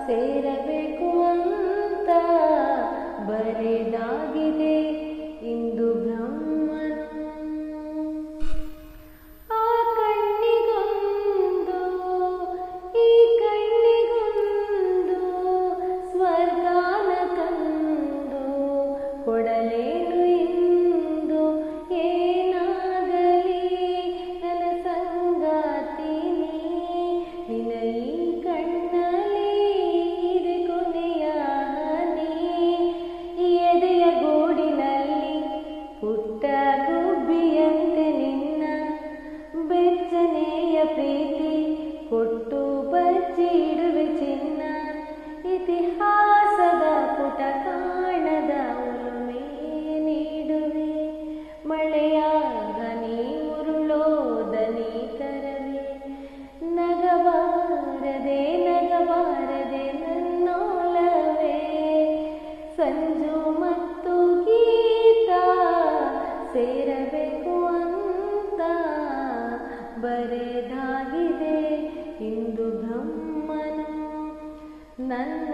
ಸೇರಬೇಕು ಅಂತ ಬರೆದಾಗಿದೆ ಇಂದು ಬ್ರಹ್ಮನು. ಆ ಕಣ್ಣಿಗೊಂದು ಈ ಕಣ್ಣಿಗೊಂದು ಸ್ವರ್ಗಾನ ತಂದು ಕೊಡಲೇನು ಇಂದು. ಏನಾಗಲಿ ನನ್ನ ಸಂಗಾತಿ ನಿನ್ನ ಈ ಕಣ್ಣಲ್ಲಿ ಇದೆ ಕೊನೆಯ ಹನಿ. ಈ ಎದೆಯ ಗೂಡಿನಲ್ಲಿ ಪುಟ್ಟ ಗುಬ್ಬಿಯಂತೆ ನಿನ್ನ ಬೆಚ್ಚನೆಯ ಪ್ರೀತಿ ಕೊಟ್ಟು ಬಚ್ಚಿಡುವೆ ಚಿನ್ನ. ಇತಿಹಾಸದ ಪುಟ ಕಾಣದ ಉಳುಮೆ ನೀಡುವೆ. ಮಳೆಯ ಹನಿ ಉರುಳೋ ದನಿ ಕರವೇ. ನಗಬಾರದೆ ನಗಬಾರದೆ ನನ್ನೋಲವೇ. ಸಂಜು ಮತ್ತು ಗೀತ ಸೇರಬೇಕು ಅಂತ ಬರೆದಾಗಿದೆ ಇಂದು ಬ್ರಹ್ಮನು. ನನ್ನ